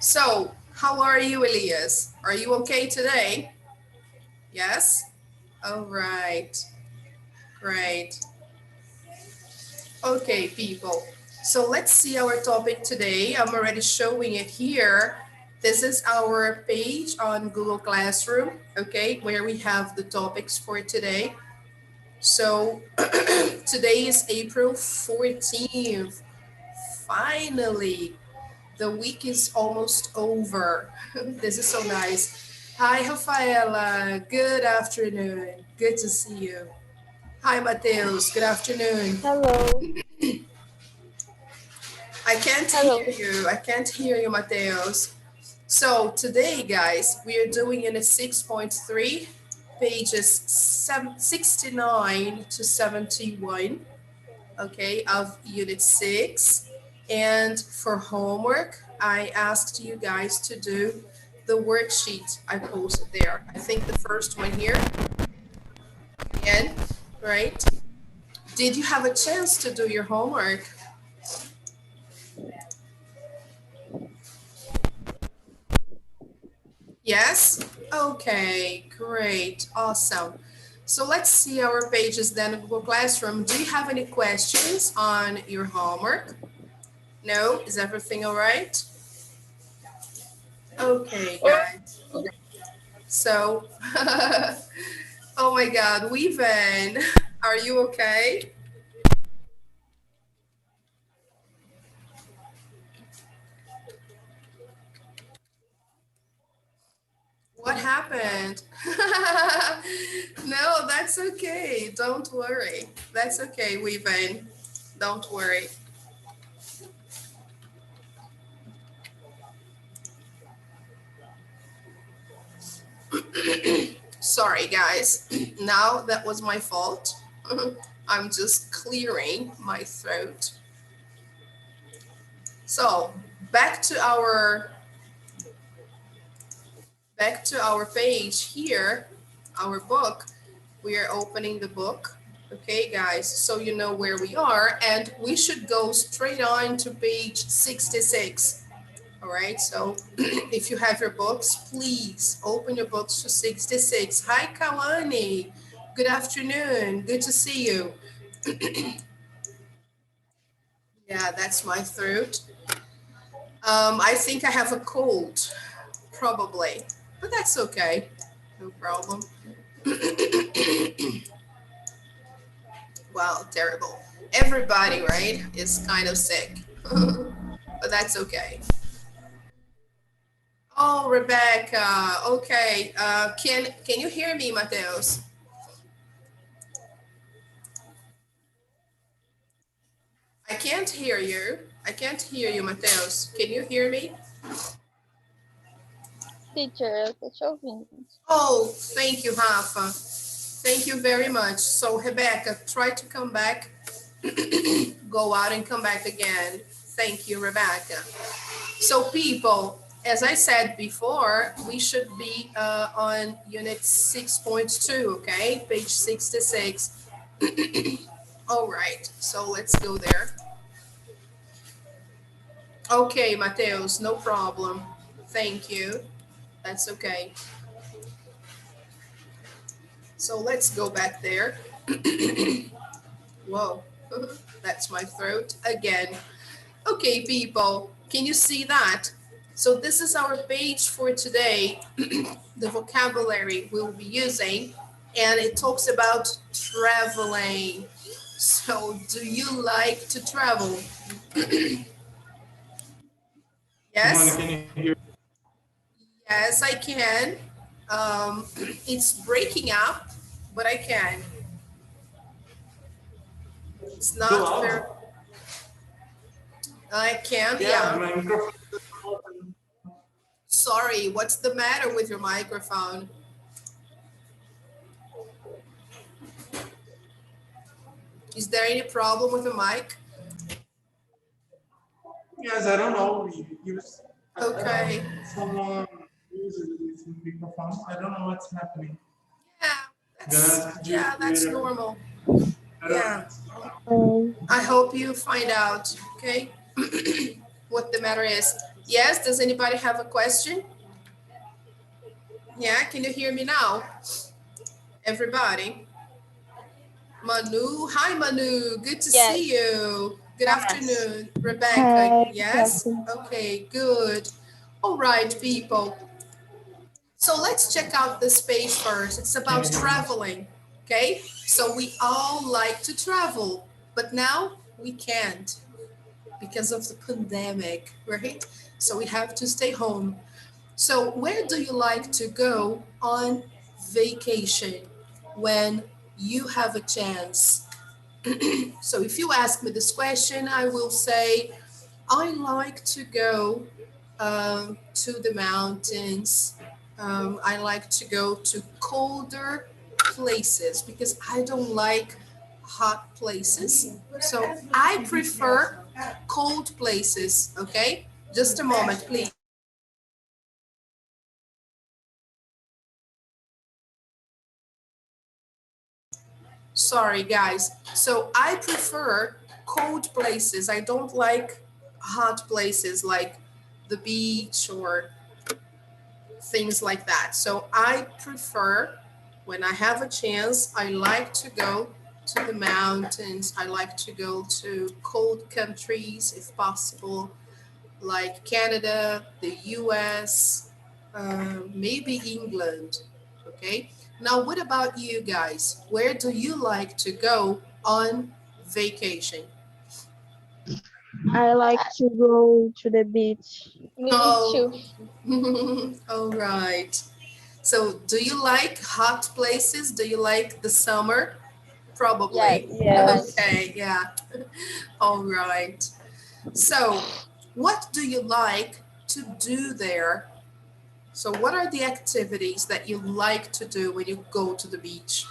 So, how are you, Elias? Are you okay today? Yes? All right. Great. Okay, people. So let's see our topic today. I'm already showing it here. This is our page on Google Classroom, okay, where we have the topics for today. So today is April 14th. Finally, the week is almost over. This is so nice. Hi, Rafaela. Good afternoon. Good to see you. Hi, Mateus. Good afternoon. Hello, I can't hello. hear you. I can't hear you, Mateus. So today, guys, we are doing unit 6.3, pages 69 to 71, okay, of unit 6. And for homework, I asked you guys to do the worksheet I posted there. I think the first one here, and right? Did you have a chance to do your homework? Yes? Okay, great, awesome. So let's see our pages then in Google Classroom. Do you have any questions on your homework? No? Is everything all right? Okay, Oh, guys. So, oh my God, Weaven, are you okay? What happened? No, that's okay. Don't worry. That's okay, Weaven. Don't worry. Sorry, guys. Now that was my fault. I'm just clearing my throat. So back to our page here, our book. We are opening the book. Okay, guys, so you know where we are, and we should go straight on to page 66. All right, so if you have your books, please open your books to 66. Hi, Kawani. Good afternoon. Good to see you. Yeah, that's my throat. I think I have a cold, probably, but that's okay. No problem. Wow, terrible. Everybody, right, is kind of sick, but that's okay. Oh, Rebecca. Okay. Can you hear me, Mateus? I can't hear you. I can't hear you, Mateus. Can you hear me? teacher, eu tô te ouvindo. Oh, thank you, Rafa. Thank you very much. So, Rebecca, try to come back. Go out and come back again. Thank you, Rebecca. So, people, as I said before, we should be on unit 6.2, okay? Page 66. All right, so let's go there. Okay, Mateus, no problem. Thank you. That's okay. So let's go back there. Whoa, that's my throat again. Okay, people, can you see that? So this is our page for today, the vocabulary we'll be using, and it talks about traveling. So do you like to travel? Simone, Yes? can you hear? Yes, I can. Um, it's breaking up, but I can. It's Too not very, loud? I can, Yeah, yeah. my microphone is open. Sorry, what's the matter with your microphone? Is there any problem with the mic? Yes, I don't know. Okay. Someone uses this microphone. I don't know what's happening. Yeah, Gonna ask you that's later. normal. I don't Yeah. know. Um, I hope you find out, okay, what the matter is. Yes, does anybody have a question? Yeah, can you hear me now? Everybody? Manu, hi Manu, good to see Yes. you. Good Yes. afternoon. Rebecca, Hi, good yes? afternoon. Okay, good. All right, people. So let's check out this page first. It's about traveling, okay? So we all like to travel, but now we can't because of the pandemic, right? So we have to stay home. So where do you like to go on vacation when you have a chance? So if you ask me this question, I will say I like to go to the mountains. I like to go to colder places because I don't like hot places. So I prefer cold places. Okay, just a moment, please. Sorry, guys. So I prefer cold places. I don't like hot places like the beach or things like that. So I prefer, when I have a chance, I like to go to the mountains. I like to go to cold countries if possible, like Canada, the US, maybe England. Okay. Now, what about you guys? Where do you like to go on vacation? I like Uh, to go to the beach. Me Oh, too. all right. So, do you like hot places? Do you like the summer? Probably. Yes. Yes, Okay, yeah. All right. So, what do you like to do there? So, what are the activities that you like to do when you go to the beach?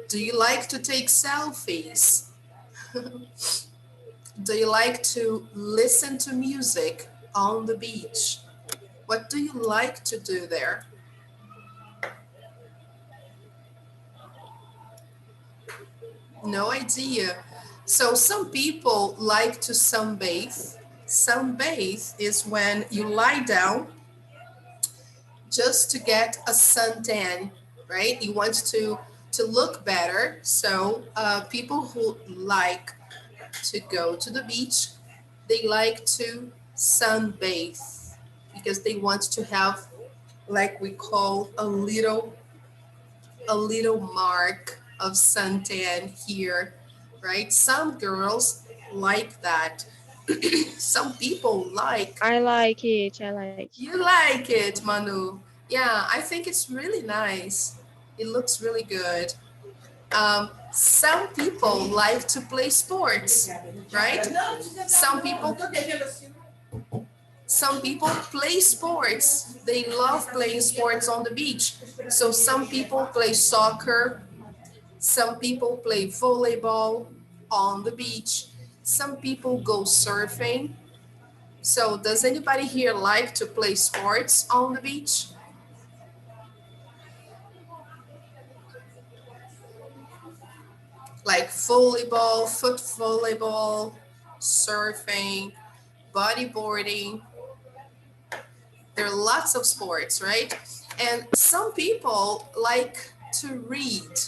Do you like to take selfies? Do you like to listen to music on the beach? What do you like to do there? No idea. So some people like to sunbathe. Sunbathe is when you lie down just to get a suntan, right? You want to look better. So people who like to go to the beach, they like to sunbathe because they want to have, like we call, a little mark of suntan here, right? Some girls like that. Some people like, I like it. I like. you like it, Manu. Yeah, I think it's really nice. It looks really good. Some people like to play sports, right? Some people some people play sports. They love playing sports on the beach. So some people play soccer, some people play volleyball on the beach. Some people go surfing. So does anybody here like to play sports on the beach? Like volleyball, foot volleyball, surfing, bodyboarding. There are lots of sports, right? And some people like to read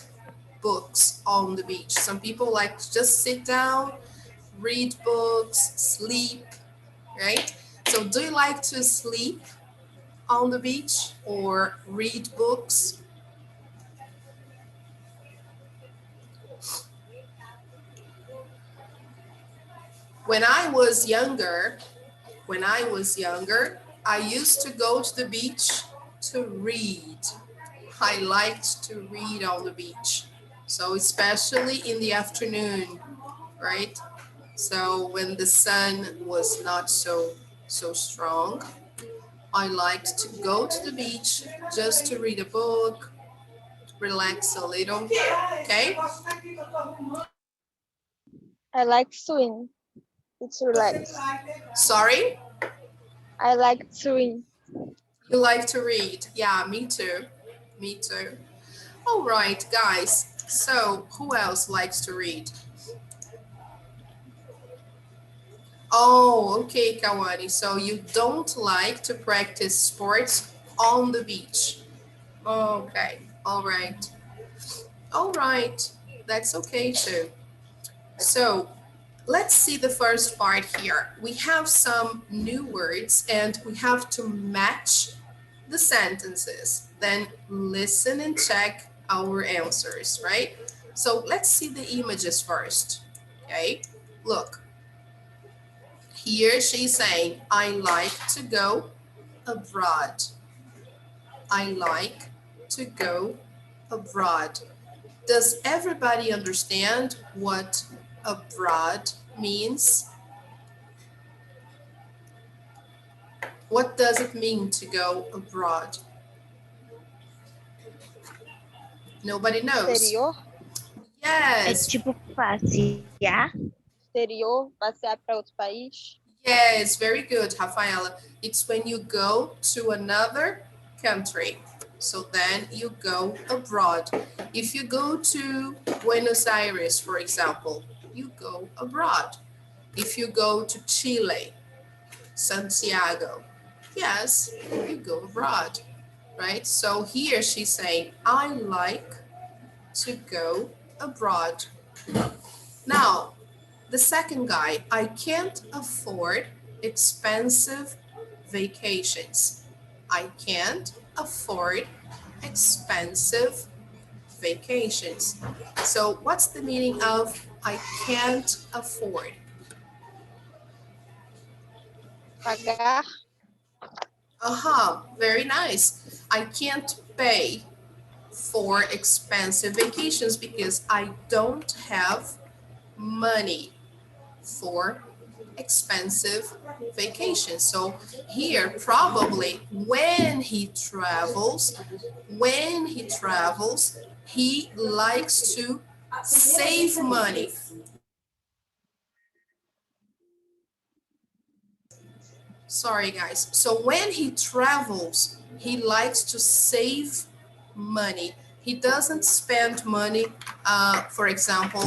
books on the beach. Some people like to just sit down, read books, sleep, right? So do you like to sleep on the beach or read books? When I was younger, when I was younger, I used to go to the beach to read. I liked to read on the beach. So especially in the afternoon, right? So when the sun was not so strong, I liked to go to the beach just to read a book, relax a little. Okay? I like swim. It's relaxed. Sorry? I like swim. You like to read? Yeah, me too. Me too. All right, guys. So, who else likes to read? Oh, okay, Kawani. So you don't like to practice sports on the beach. Okay, all right. All right, that's okay too. So let's see the first part here. We have some new words and we have to match the sentences. Then listen and check our answers, right? So let's see the images first. Okay, look. Here she's saying, I like to go abroad. I like to go abroad. Does everybody understand what abroad means? What does it mean to go abroad? Nobody knows. Exterior. É Yes, tipo passear? Exterior, passear para outro país. yes, very good, Rafaela. It's when you go to another country. So then you go abroad. If you go to Buenos Aires, for example, you go abroad. If you go to Chile, Santiago, yes, you go abroad, right? So here she's saying, I like to go abroad. Now, the second guy, I can't afford expensive vacations. I can't afford expensive vacations. So what's the meaning of I can't afford? Pagar. Very nice. I can't pay for expensive vacations because I don't have money for expensive vacations. So here, probably when he travels, he likes to save money. Sorry, guys. So when he travels, he likes to save money. He doesn't spend money, for example,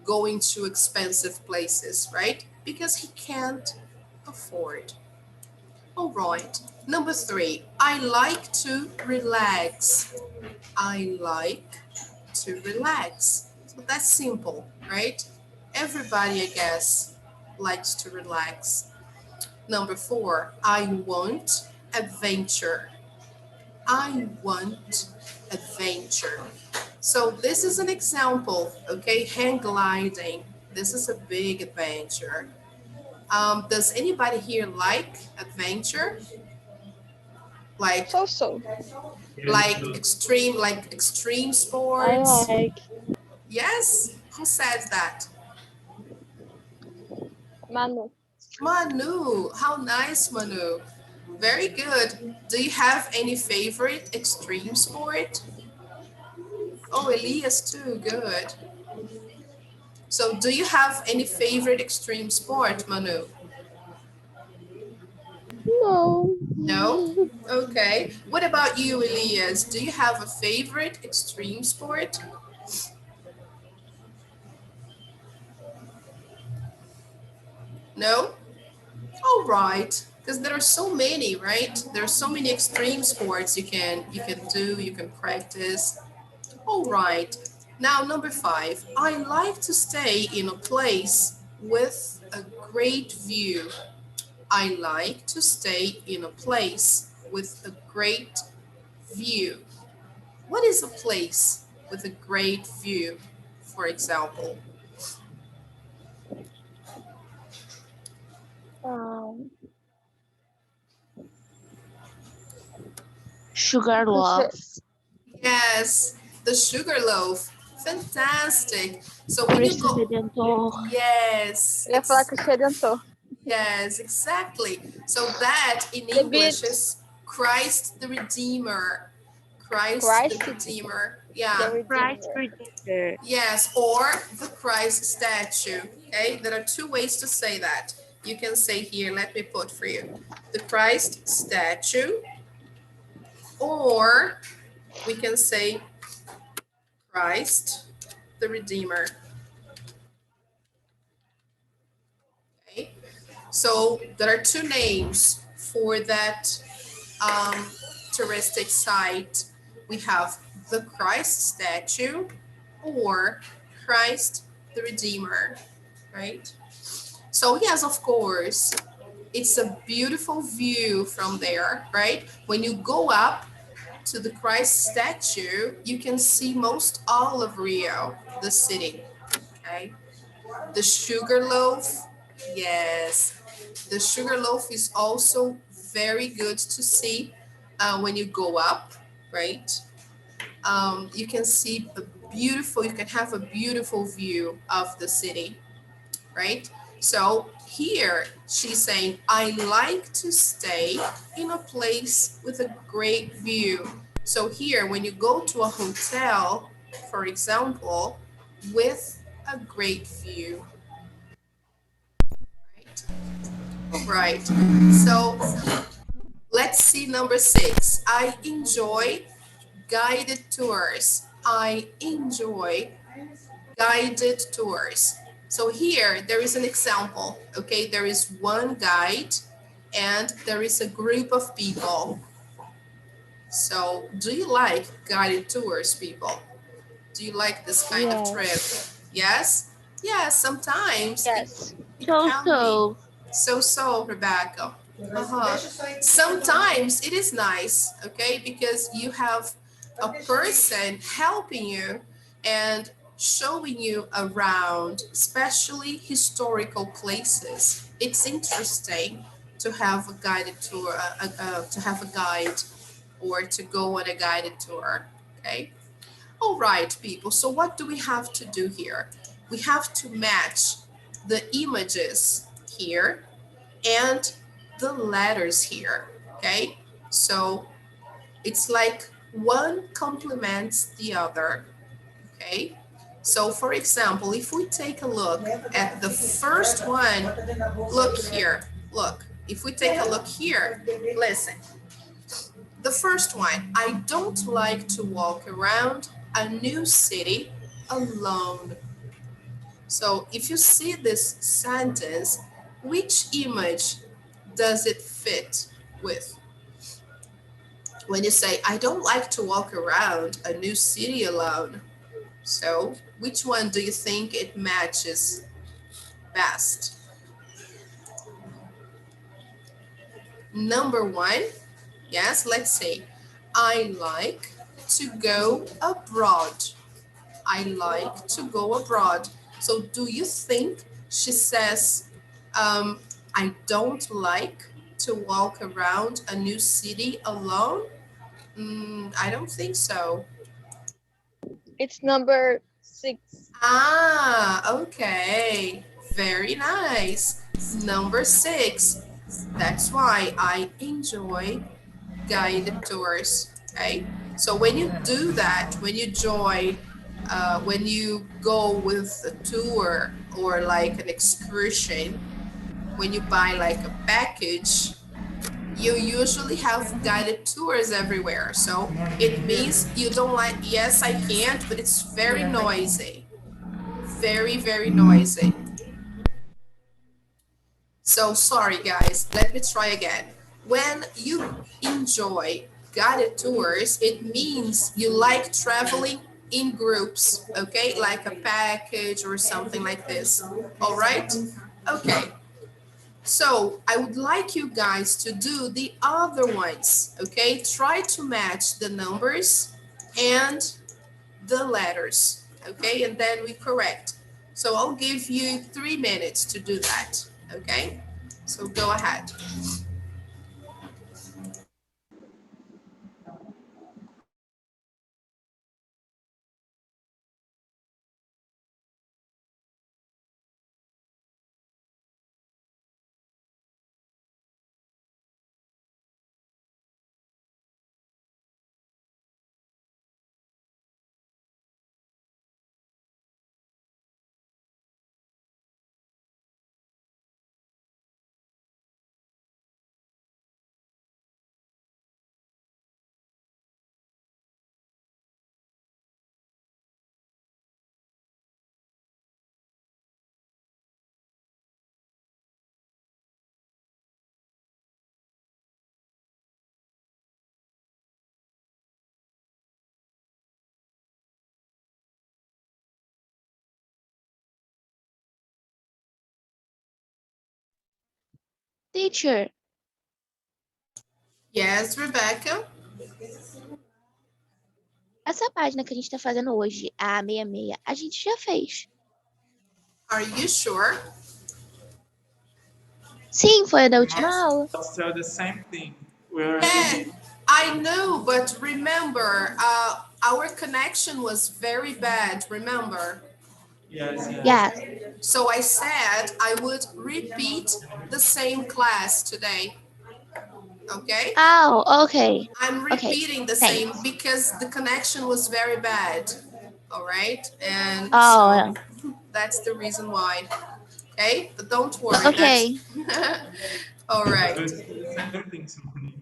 going to expensive places, right? Because he can't afford. All right. Number three, I like to relax. I like to relax. So that's simple, right? Everybody, I guess, likes to relax. Number four, I want adventure. I want adventure. So this is an example, okay? Hang gliding. This is a big adventure. Does anybody here like adventure? Like So. like extreme I sports? like. Yes? Who says that? Manu. Manu. How nice, Manu. Very good. Do you have any favorite extreme sport? Oh, Elias too. Good. So do you have any favorite extreme sport, Manu? No. No? Okay. What about you, Elias? Do you have a favorite extreme sport? No? All right. Because there are so many, right? There are so many extreme sports you can do, you can practice. All right. Now, number five, I like to stay in a place with a great view. I like to stay in a place with a great view. What is a place with a great view, for example? Um, Sugar Você, loaf. Yes, the sugar loaf. Fantastic. So when you Cristo go, Redentor. yes, eu ia falar que Redentor. yes, exactly. So that in The English beach. is Christ the Redeemer. Christ the Christ Redeemer. the Yeah. Christ Redeemer. Redeemer. Yes, or the Christ statue. Okay, there are two ways to say that. You can say here, let me put for you, the Christ statue, or we can say Christ the Redeemer. Okay, So there are two names for that um, touristic site. We have the Christ statue or Christ the Redeemer, right? So yes, of course, it's a beautiful view from there, right? When you go up to the Christ statue, you can see most all of Rio, the city, okay? The sugar loaf, yes. The sugar loaf is also very good to see when you go up, right? You can see you can have a beautiful view of the city, right? So here she's saying, I like to stay in a place with a great view. So here, when you go to a hotel, for example, with a great view, right? All right. So let's see number 6. I enjoy guided tours. I enjoy guided tours. So here there is an example, okay? There is one guide and there is a group of people. So do you like guided tours, people? Do you like this kind of trip? Yes. Yes? Yes, sometimes Yes. it So can be. so. So, Rebecca. Uh-huh. Sometimes it is nice, okay, because you have a person helping you and showing you around, especially historical places. It's interesting to have a guided tour, to have a guide or to go on a guided tour, okay? All right, people. So what do we have to do here? We have to match the images here and the letters here, okay? So it's like one complements the other, okay? So for example, if we take a look at the first one, look here, look. If we take a look here, listen. The first one, I don't like to walk around a new city alone. So if you see this sentence, which image does it fit with? When you say, I don't like to walk around a new city alone. So which one do you think it matches best? Number 1, yes, let's say, I like to go abroad. I like to go abroad. So do you think she says, I don't like to walk around a new city alone? I don't think so. It's number 6. Ah, okay. Very nice. Number 6. That's why I enjoy guided tours. Okay. So when you do that, when you go with a tour or like an excursion, when you buy like a package, you usually have guided tours everywhere. So it means you don't like, yes, I can't, but it's very noisy. Very, very noisy. So sorry, guys. Let me try again. When you enjoy guided tours, it means you like traveling in groups, okay? Like a package or something like this. All right? Okay. So I would like you guys to do the other ones, okay? Try to match the numbers and the letters, okay? And then we correct. So I'll give you 3 minutes to do that, okay? So go ahead. Teacher, Yes, Rebecca? essa página que a gente está fazendo hoje, a 66, a gente já fez. Are you sure? Sim, foi a da última Yes, aula. still the same thing. We Yeah, already I know, but remember, our connection was very bad, remember? yes, yes. Yes. So I said I would repeat the same class today, okay? Oh, okay. I'm Okay. repeating the same Thanks. because the connection was very bad, all right? And so Oh, that's the reason why, okay? But don't worry, that's okay. all right. But it's the same thing, Simone.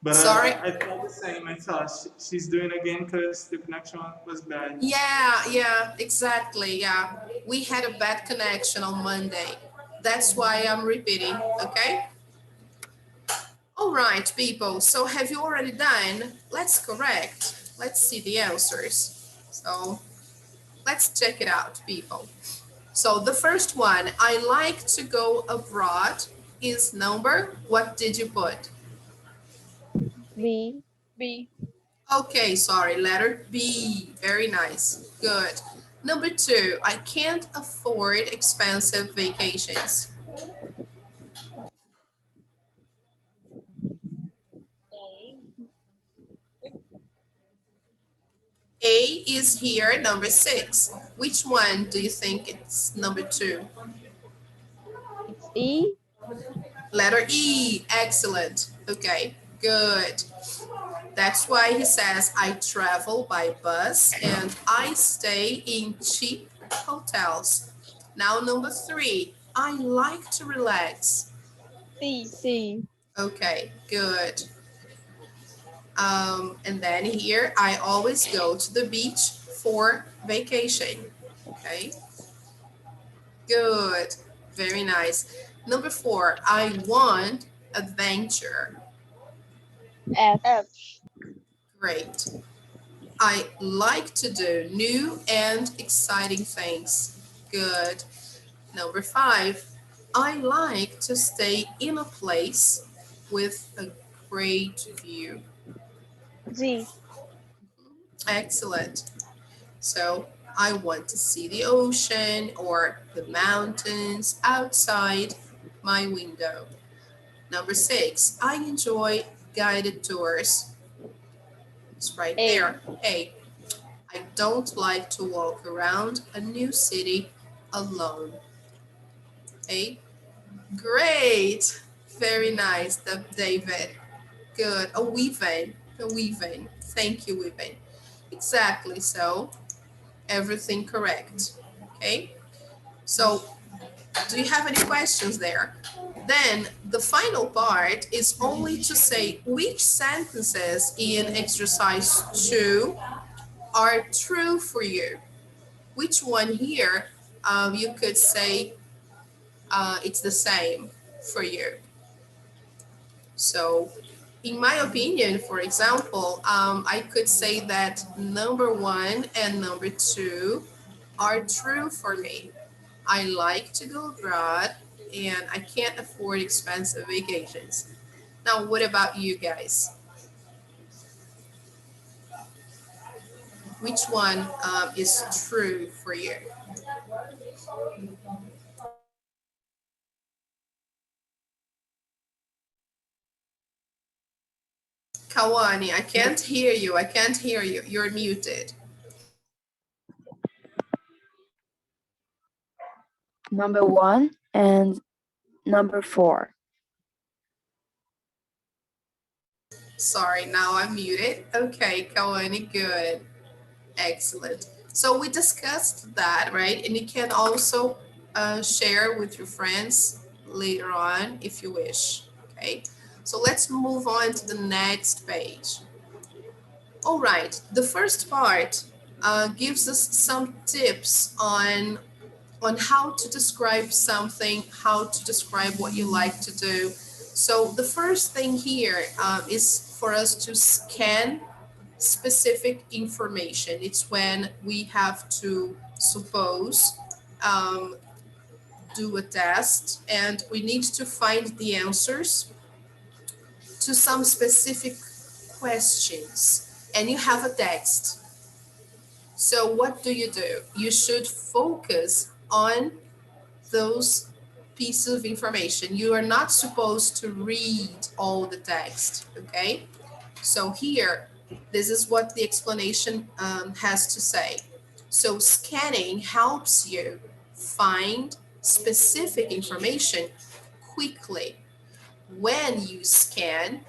But Sorry. I thought the same. I thought she's doing again because the connection was bad. Yeah, exactly. Yeah. We had a bad connection on Monday. That's why I'm repeating, okay? All right, people. So have you already done? Let's correct. Let's see the answers. So let's check it out, people. So the first one, I like to go abroad is number. What did you put? B. B. Okay, sorry, letter B. Very nice. Good. Number two, I can't afford expensive vacations. A is here, number six. Which one do you think it's number two? It's E. Letter E. Excellent. Okay, good. That's why he says I travel by bus and I stay in cheap hotels. Now, number three, I like to relax. C. C. Okay, good. And then here, I always go to the beach for vacation. Okay, good. Very nice. Number four, I want adventure. F. F. Great. I like to do new and exciting things. Good. Number five, I like to stay in a place with a great view. Z. Excellent. So I want to see the ocean or the mountains outside my window. Number six, I enjoy guided tours. It's right A. there. Hey, I don't like to walk around a new city alone. Hey, great. Very nice, David. Good. A weaving. A weaving. Thank you, weaving. Exactly so. Everything correct. Okay. So, do you have any questions there? Then the final part is only to say which sentences in exercise 2 are true for you. Which one here you could say it's the same for you. So, in my opinion, for example, I could say that number one and number two are true for me. I like to go abroad and I can't afford expensive vacations. Now, what about you guys? Which one is true for you? Kawani, I can't hear you. I can't hear you. You're muted. Number 1 and number 4. Sorry, now I'm muted. Okay, Kawani, good. Excellent. So we discussed that, right? And you can also share with your friends later on if you wish. Okay. So let's move on to the next page. All right. The first part gives us some tips on how to describe something, how to describe what you like to do. So the first thing here is for us to scan specific information. It's when we have to suppose um, do a test and we need to find the answers to some specific questions and you have a text. So what do? You should focus on those pieces of information. You are not supposed to read all the text, okay? So here, this is what the explanation has to say. So scanning helps you find specific information quickly. When you scan,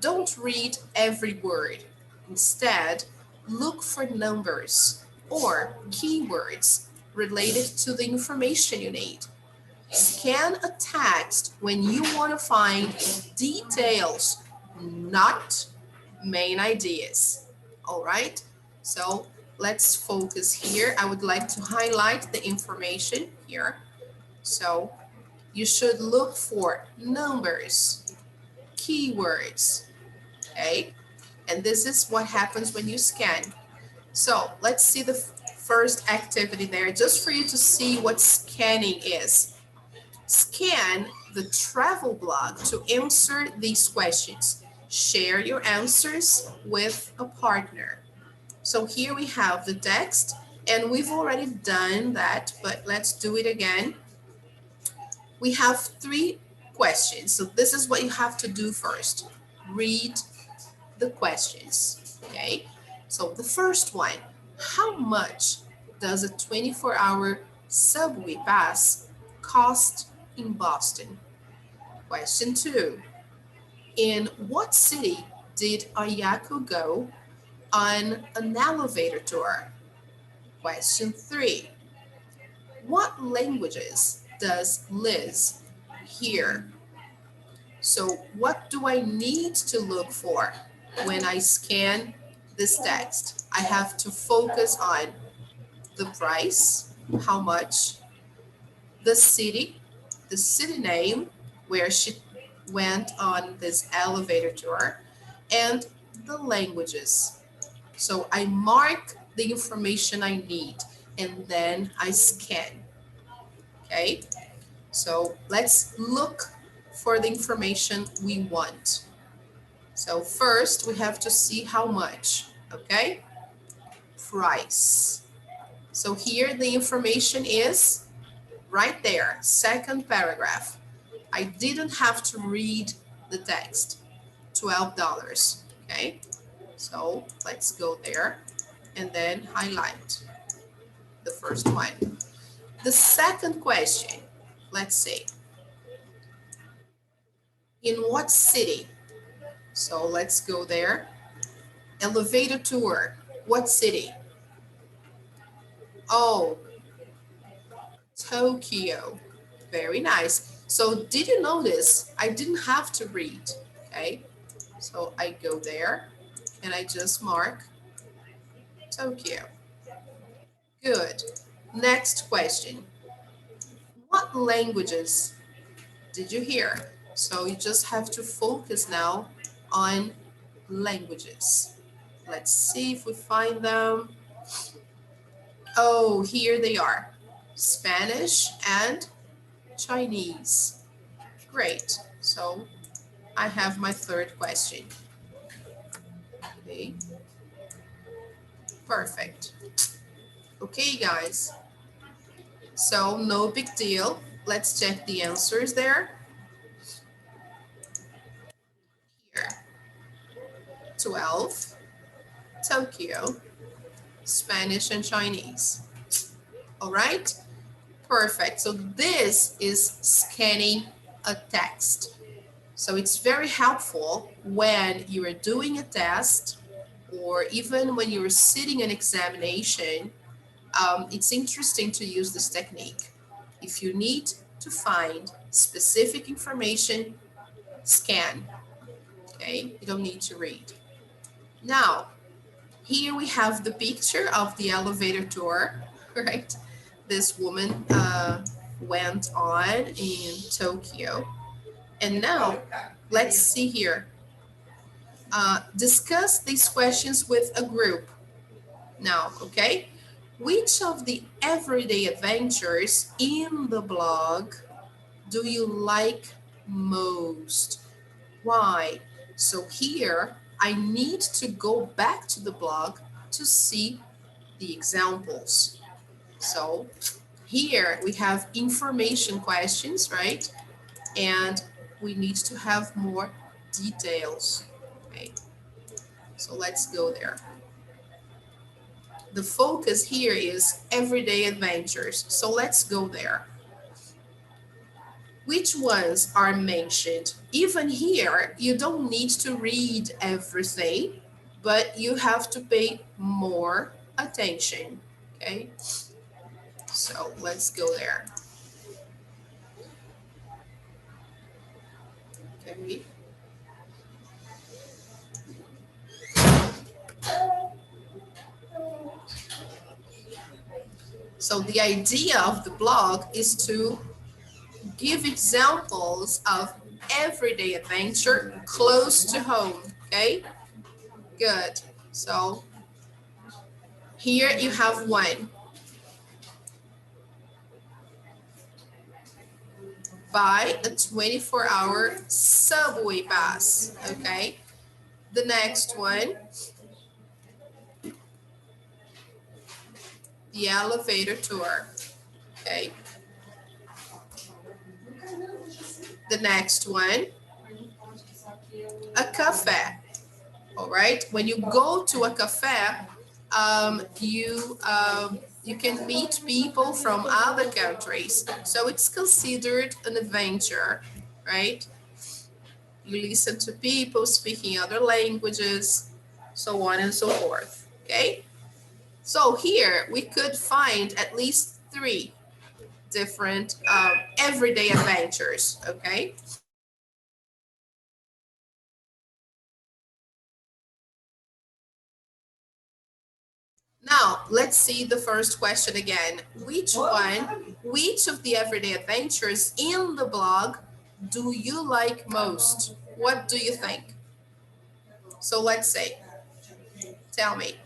don't read every word. Instead, look for numbers or keywords related to the information you need. Scan a text when you want to find details, not main ideas. All right, so let's focus here. I would like to highlight the information here. So you should look for numbers, keywords, okay? And this is what happens when you scan. So let's see the first activity there, just for you to see what scanning is. Scan the travel blog to answer these questions. Share your answers with a partner. So here we have the text, and we've already done that, but let's do it again. We have 3 questions. So this is what you have to do first. Read the questions, okay? So the first one, how much does a 24-hour subway pass cost in Boston? Question 2, in what city did Ayako go on an elevator tour? Question 3, what languages does Liz hear? So what do I need to look for when I scan this text? I have to focus on the price, how much, the city name where she went on this elevator tour, and the languages. So I mark the information I need and then I scan, okay? So let's look for the information we want. So first we have to see how much, okay? Price. So here the information is right there, second paragraph. I didn't have to read the text, $12, okay? So let's go there and then highlight the first one. The second question, let's see. In what city? So let's go there. Elevator tour, what city? Oh, Tokyo. Very nice. So did you notice I didn't have to read, okay? So I go there and I just mark Tokyo. Good. Next question. What languages did you hear? So you just have to focus now on languages. Let's see if we find them. Oh, here they are. Spanish and Chinese. Great. So I have my third question. Okay. Perfect. Okay, guys. So no big deal. Let's check the answers there. Here. 12, Tokyo, Spanish and Chinese. All right. Perfect. So this is scanning a text. So it's very helpful when you are doing a test or even when you're sitting an examination. It's interesting to use this technique. If you need to find specific information, scan, okay? You don't need to read. Now, here we have the picture of the elevator tour, right? This woman went on in Tokyo. And now, let's see here. Discuss these questions with a group. Now, okay? Which of the everyday adventures in the blog do you like most? Why? So here I need to go back to the blog to see the examples. So here we have information questions, right? And we need to have more details. Okay, so let's go there. The focus here is everyday adventures. So let's go there. Which ones are mentioned? Even here, you don't need to read everything, but you have to pay more attention. Okay, so let's go there. Okay. So the idea of the blog is to give examples of everyday adventure close to home. Okay, good. So here you have one. Buy a 24-hour subway pass. Okay, the next one, the elevator tour. Okay, the next one, a cafe. All right, when you go to a cafe, you can meet people from other countries, so it's considered an adventure, right? You listen to people speaking other languages, so on and so forth. Okay, so here we could find at least three different everyday adventures. Okay, now let's see the first question again. Which of the everyday adventures in the blog do you like most? What do you think? So let's say, tell me.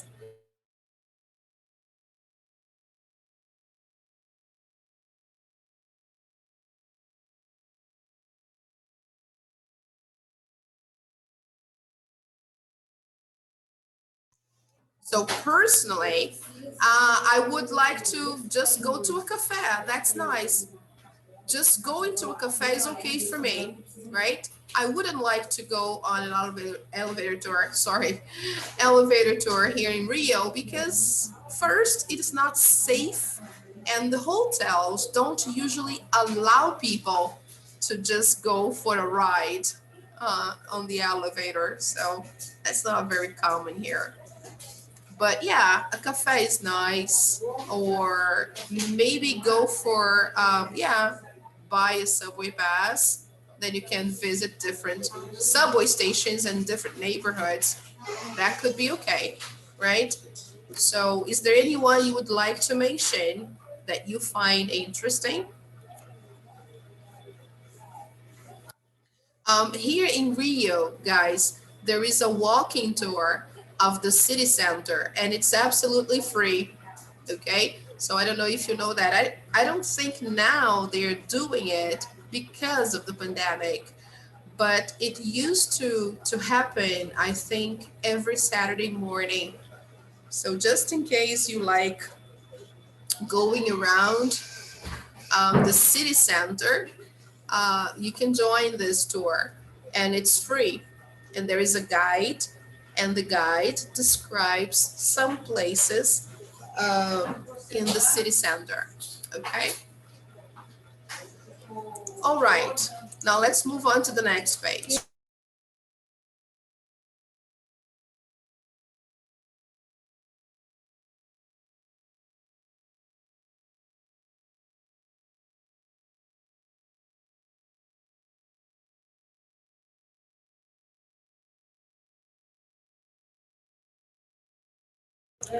So personally, I would like to just go to a cafe. That's nice. Just going to a cafe is okay for me, right? I wouldn't like to go on an elevator tour, sorry, elevator tour here in Rio because first, it is not safe and the hotels don't usually allow people to just go for a ride on the elevator. So that's not very common here. But yeah, a cafe is nice, or maybe go for buy a subway pass. Then you can visit different subway stations and different neighborhoods. That could be okay, right? So, is there anyone you would like to mention that you find interesting? Here in Rio, guys, there is a walking tour of the city center, and it's absolutely free. Okay, so I don't know if you know that. I don't think now they're doing it because of the pandemic, but it used to happen, I think, every Saturday morning. So just in case you like going around the city center, you can join this tour, and it's free. And there is a guide, and the guide describes some places in the city center. Okay. All right. Now let's move on to the next page.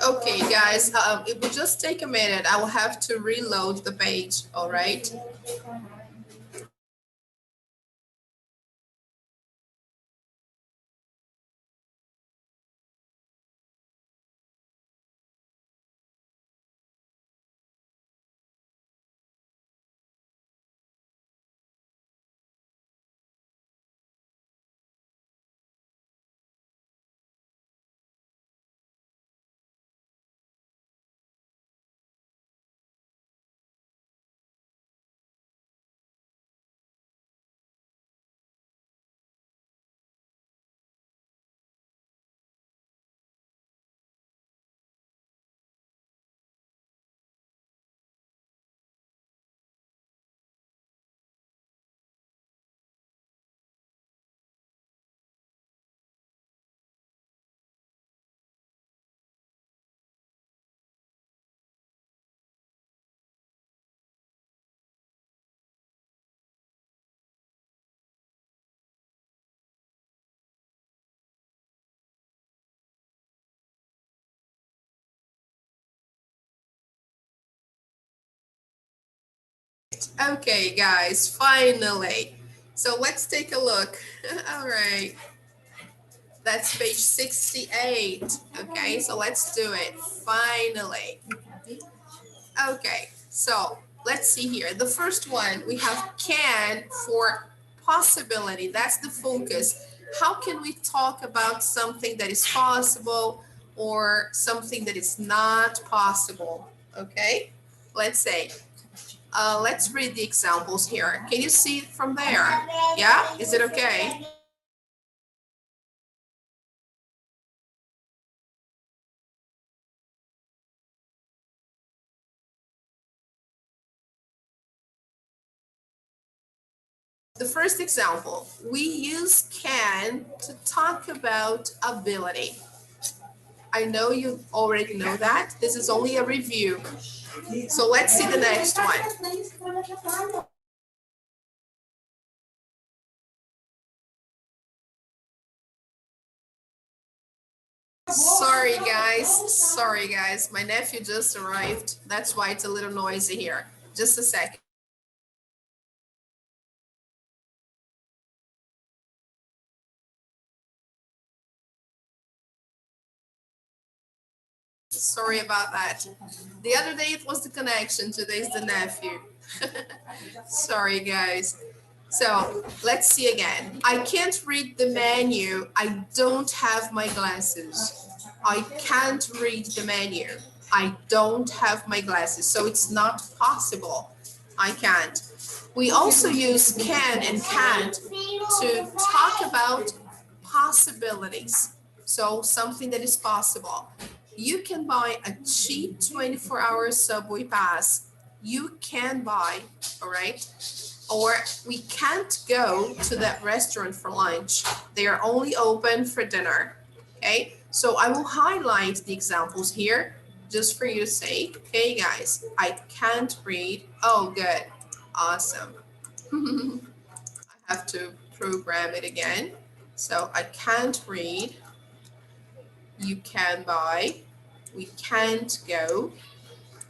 Okay, guys, it will just take a minute. I will have to reload the page. All right. Okay, guys, finally. So let's take a look. All right. That's page 68. Okay, so let's do it. Finally. Okay, so let's see here. The first one, we have can for possibility. That's the focus. How can we talk about something that is possible or something that is not possible? Okay, let's say, let's read the examples here. Can you see it from there? Yeah, is it okay? The first example, we use can to talk about ability. I know you already know that. This is only a review. So let's see the next one. Sorry guys. My nephew just arrived. That's why it's a little noisy here. Just a second. Sorry about that. The other day it was the connection, today's the nephew. Sorry guys. So let's see again. I can't read the menu. I don't have my glasses. I can't read the menu. I don't have my glasses. So it's not possible. I can't. We also use can and can't to talk about possibilities. So something that is possible. You can buy a cheap 24-hour subway pass. You can buy, all right? Or we can't go to that restaurant for lunch. They are only open for dinner. Okay, so I will highlight the examples here just for you to say, okay, guys, I can't read. Oh, good. Awesome. I have to program it again. So I can't read. You can buy. We can't go.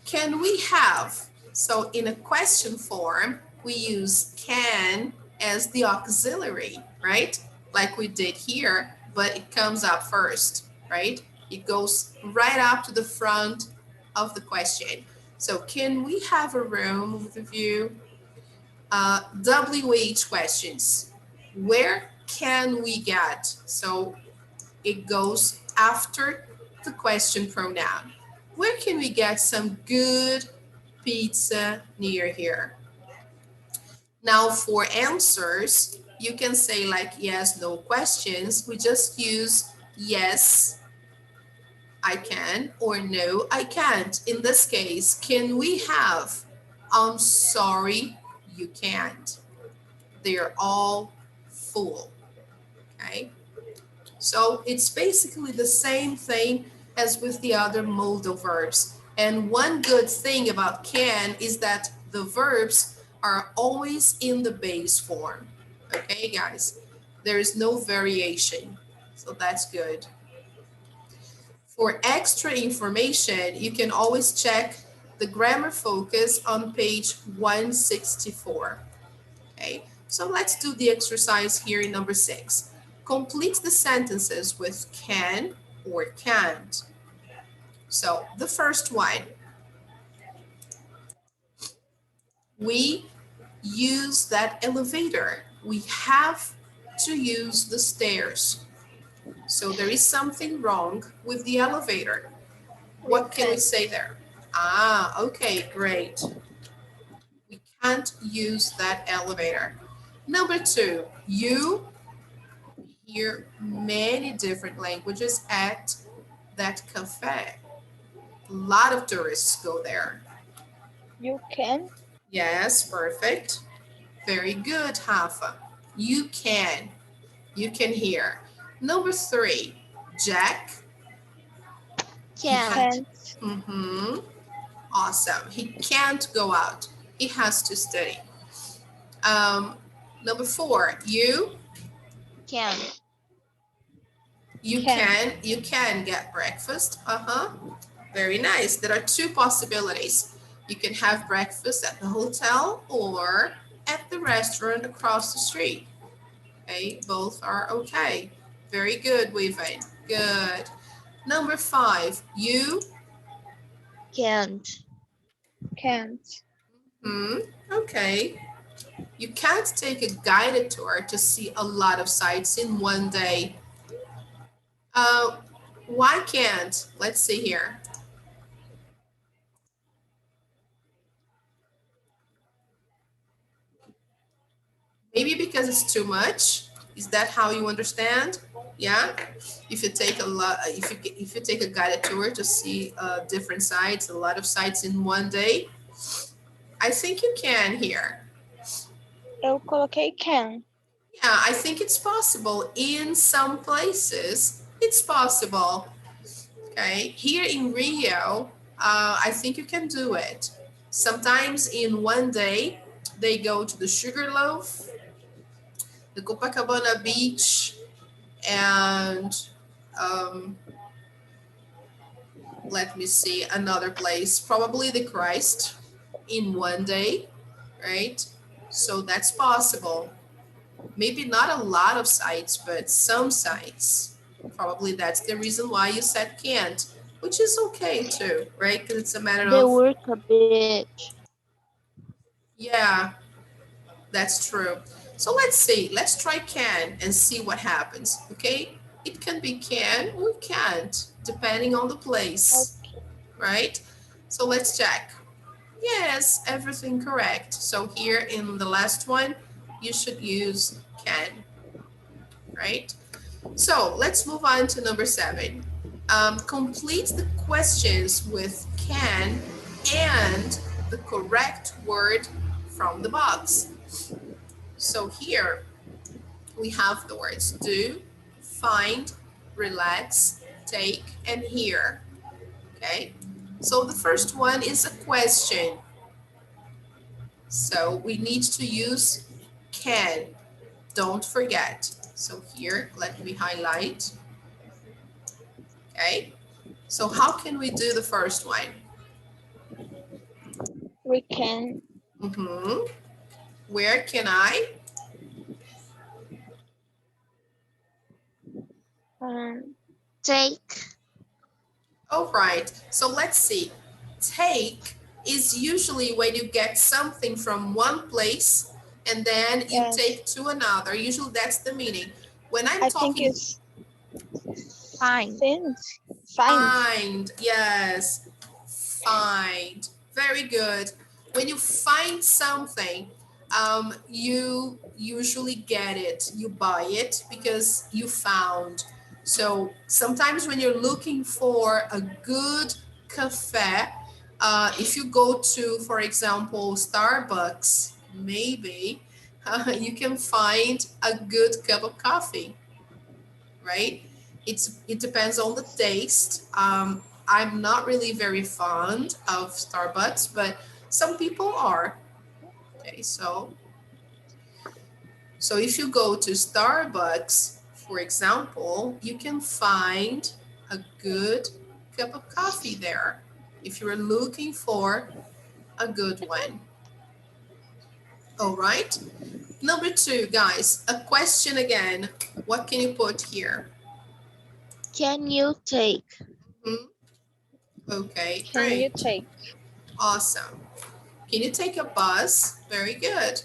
Can we have? So in a question form, we use can as the auxiliary, right? Like we did here, but it comes up first, right? It goes right up to the front of the question. So can we have a room with a view? WH questions. Where can we get? So it goes after the question pronoun. Where can we get some good pizza near here? Now for answers, you can say like yes, no questions. We just use yes, I can, or no, I can't. In this case, can we have? I'm sorry, you can't. They're all full, okay? So it's basically the same thing as with the other modal verbs. And one good thing about can is that the verbs are always in the base form. Okay, guys? There is no variation. So that's good. For extra information, you can always check the grammar focus on page 164. Okay, so let's do the exercise here in number 6. Complete the sentences with can or can't. So the first one, we use that elevator. We have to use the stairs. So there is something wrong with the elevator. What can we say there? Ah, okay, great. We can't use that elevator. Number 2, you hear many different languages at that cafe. A lot of tourists go there. You can. Yes, perfect. Very good, Hafa. You can. You can hear. Number 3, Jack. Can't. Mm-hmm. Awesome. He can't go out. He has to study. Number 4, you Can. you can get breakfast. Very nice. There are 2 possibilities. You can have breakfast at the hotel or at the restaurant across the street. Okay, both are okay. Very good, Weaven. Good. Number 5, you Can't. Can't. okay. You can't take a guided tour to see a lot of sites in one day. Uh, why can't? Let's see here. Maybe because it's too much. Is that how you understand? Yeah. If you take a lot, if you take a guided tour to see different sites, a lot of sites in one day, I think you can here. Eu coloquei can. Yeah, I think it's possible. In some places, it's possible. Okay, here in Rio, I think you can do it. Sometimes in one day, they go to the Sugarloaf, the Copacabana Beach, and um, let me see, another place, probably the Christ in one day, right? So that's possible. Maybe not a lot of sites, but some sites. Probably that's the reason why you said can't, which is okay too, right? Because it's a matter They of, work a bit. yeah, that's true. So let's see, let's try can and see what happens, okay? It can be can or can't, depending on the place, Okay. right? So let's check. Yes, everything correct. So here in the last one, you should use can, right? So let's move on to number 7. Complete the questions with can and the correct word from the box. So here we have the words do, find, relax, take, and hear. Okay, so the first one is a question. So we need to use can. Don't forget. So here, let me highlight. Okay, so how can we do the first one? We can. Where can I? Take. Oh, right. So let's see. Take is usually when you get something from one place and then you Yes. take to another. Usually that's the meaning. When I'm I think talking, it's Find. find. find, yes, find. Very good. When you find something, you usually get it. You buy it because you found. So sometimes when you're looking for a good cafe, if you go to, for example, Starbucks, maybe you can find a good cup of coffee, right? It depends on the taste. I'm not really very fond of Starbucks, but some people are. Okay, so if you go to Starbucks, for example, you can find a good cup of coffee there if you're looking for a good one. All right. Number 2, guys, a question again. What can you put here? Can you take? Okay, Can you great. take? Awesome. Can you take a bus? Very good.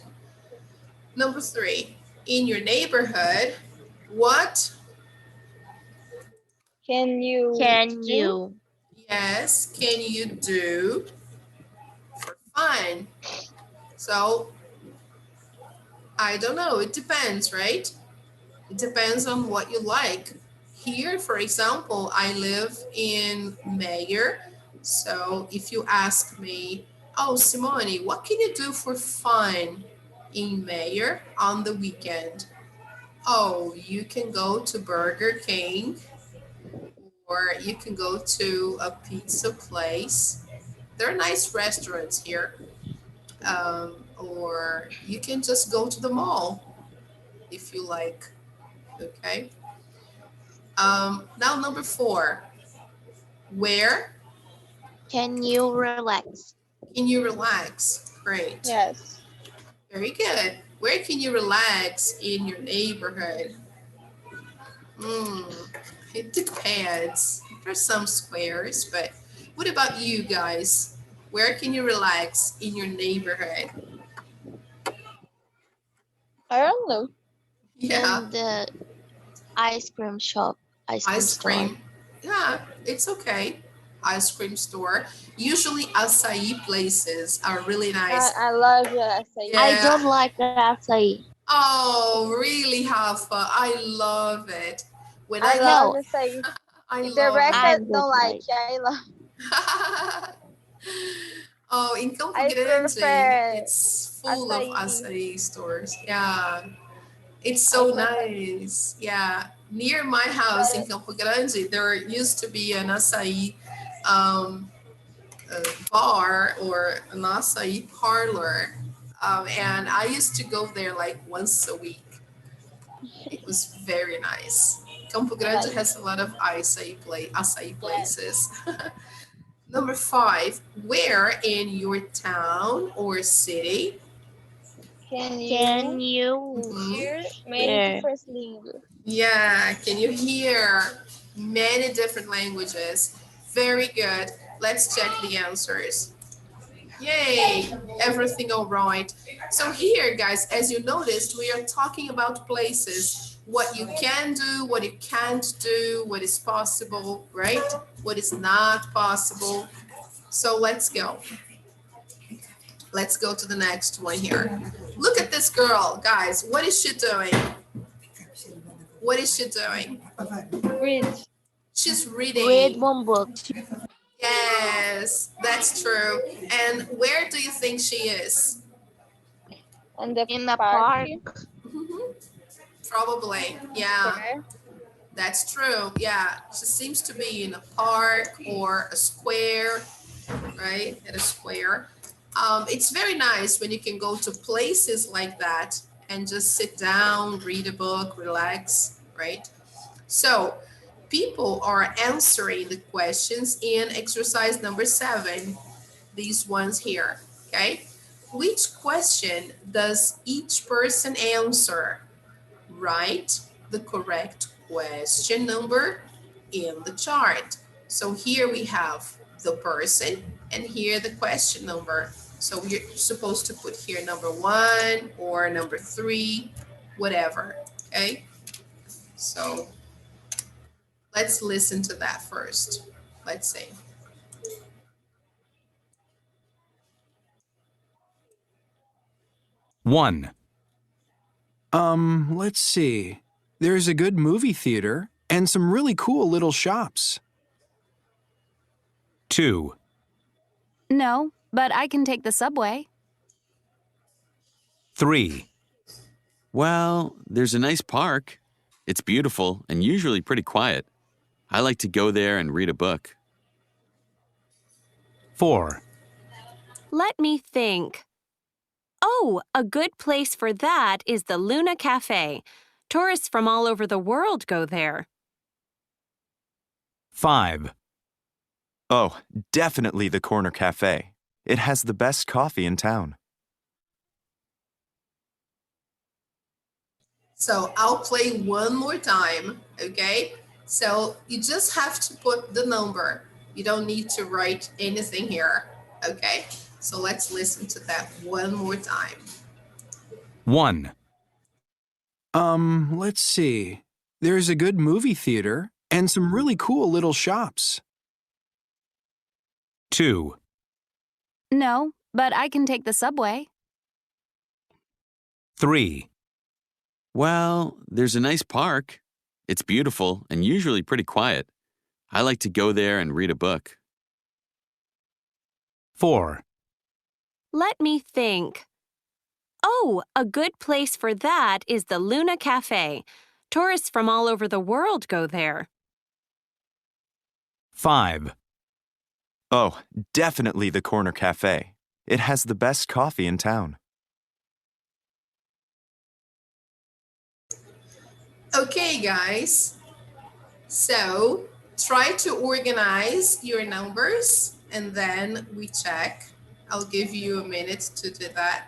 Number 3, in your neighborhood, what? Can you Can do? you? Yes, can you do for fun? So, I don't know. It depends, right? It depends on what you like. Here, for example, I live in Mayer. So, if you ask me, oh, Simone, what can you do for fun in Mayer on the weekend? Oh, you can go to Burger King or you can go to a pizza place. There are nice restaurants here. Or you can just go to the mall if you like. Okay. Now, number 4. Where Can you relax? Can you relax? Great. Yes. Very good. Where can you relax in your neighborhood? Hmm, it depends. There's some squares, but what about you guys? Where can you relax in your neighborhood? I don't know. Yeah, In the ice cream shop, ice cream ice store. cream. Yeah, it's okay. Ice cream store. Usually acai places are really nice. I love your essay. Yeah. I don't like the acai. Oh, really, Hafa? I love it. When I I love No, get, essay. I The love rest it. I I don't don't like. like. I love. Oh, in Campo I Grande, prefer it's full of acai. acai stores. Yeah, it's I so prefer. nice. Yeah, near my house in But Campo Grande, there used to be an acai um, bar or an acai parlor. And I used to go there like once a week. It was very nice. Campo Grande yes, has a lot of acai yes. places. Number 5, where in your town or city? Can Can you you Mhm. hear many hear? different languages? Yeah, can you hear many different languages? Very good. Let's check the answers. Yay, everything all right. So here, guys, as you noticed, we are talking about places, what you can do, what you can't do, what is possible, right? What is not possible. So let's go. Let's go to the next one here. Look at this girl, guys. What is she doing? What is she doing? Read She's Read reading. one book Yes, that's true. And where do you think she is? on the in a park. park. Mhm. Probably. Yeah, Square. that's true. Yeah, she seems to be in a park or a square, right? At a square. It's very nice when you can go to places like that and just sit down, read a book, relax, right? So people are answering the questions in exercise number 7, these ones here, okay? Which question does each person answer? Write the correct question number in the chart. So here we have the person and here the question number. So we're supposed to put here number 1 or number 3, whatever, okay? So let's listen to that first. Let's see. 1. Let's see. There's a good movie theater and some really cool little shops. 2. No, but I can take the subway. 3. Well, there's a nice park. It's beautiful and usually pretty quiet. I like to go there and read a book. 4. Let me think. Oh, a good place for that is the Luna Cafe. Tourists from all over the world go there. 5. Oh, definitely the Corner Cafe. It has the best coffee in town. So I'll play one more time, okay? So you just have to put the number. You don't need to write anything here, okay? So let's listen to that one more time. 1. Let's see. There's a good movie theater and some really cool little shops. 2. No, but I can take the subway. 3. Well, there's a nice park. It's beautiful and usually pretty quiet. I like to go there and read a book. 4. Let me think. Oh, a good place for that is the Luna Cafe. Tourists from all over the world go there. 5. Oh, definitely the Corner Cafe. It has the best coffee in town. Okay, guys. So try to organize your numbers and then we check I'll give you a minute to do that.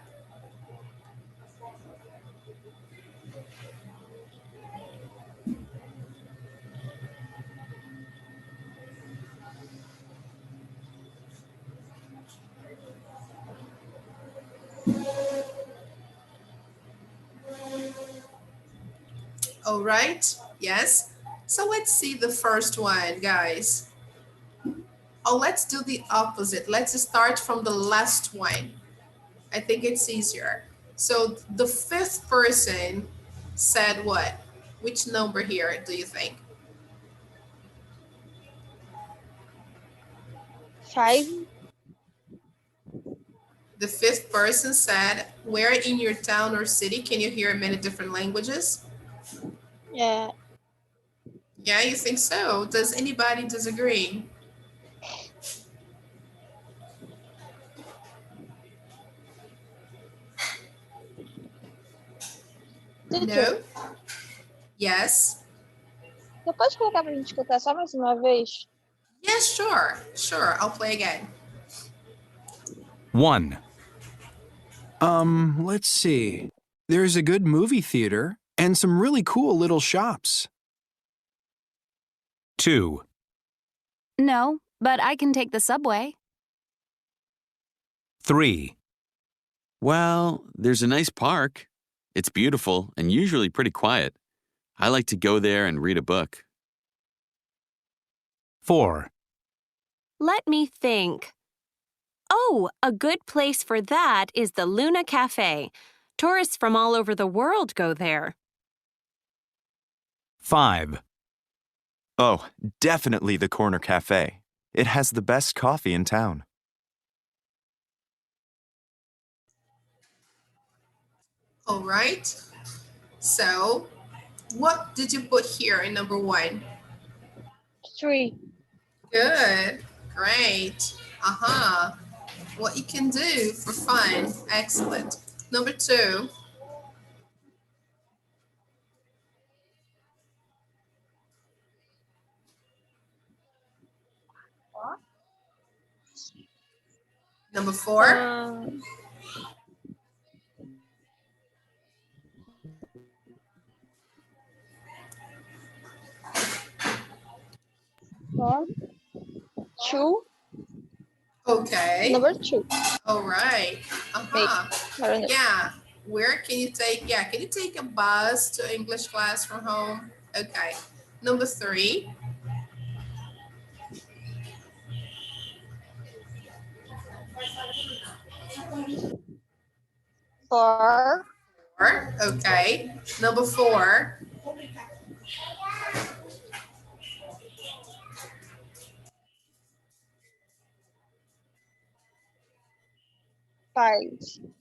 All right, yes. So let's see the first one, guys. Oh, let's do the opposite. Let's start from the last one. I think it's easier. So the fifth person said what? Which number here do you think? 5. The fifth person said, where in your town or city can you hear many different languages? Yeah. Yeah, you think so? Does anybody disagree? Teacher, No? Yes? você pode colocar pra gente escutar só mais uma vez? Yes, sure. Sure, I'll play again. 1. Let's see. There's a good movie theater and some really cool little shops. 2. No, but I can take the subway. 3. Well, there's a nice park. It's beautiful and usually pretty quiet. I like to go there and read a book. 4. Let me think. Oh, a good place for that is the Luna Cafe. Tourists from all over the world go there. 5. Oh, definitely the corner cafe. It has the best coffee in town. All right. So what did you put here in number 1? 3. Good. Great. What you can do for fun. Excellent. Number 2. Number 4. 4. 2. Okay. Number 2. All right. Wait, I don't know. Yeah. Where can you take, can you take a bus to English class from home? Okay. Number 3. 4. 4. Okay. Number 4. 5.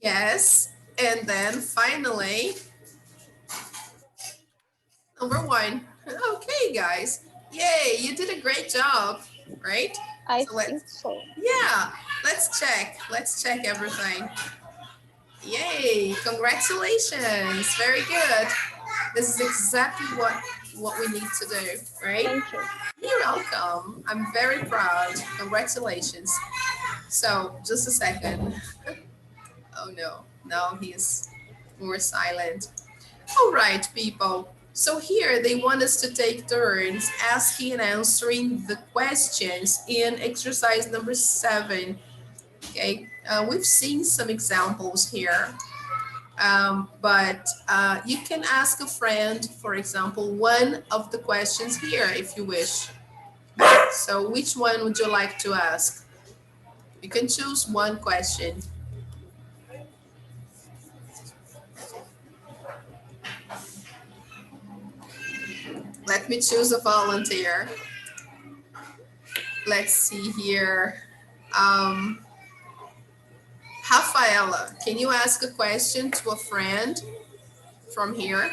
Yes. And then finally, number 1. Okay, guys. Yay, you did a great job, right? I So let's, think so. yeah, let's check. Let's check everything. Yay, congratulations. Very good. This is exactly what we need to do, right? Thank you. You're welcome. I'm very proud. Congratulations. So just a second. Oh no, now he's more silent. All right, people. So here they want us to take turns asking and answering the questions in exercise number 7. Okay, we've seen some examples here. But you can ask a friend, for example, one of the questions here if you wish. So which one would you like to ask? You can choose one question. Let me choose a volunteer. Let's see here. Rafaela, can you ask a question to a friend from here?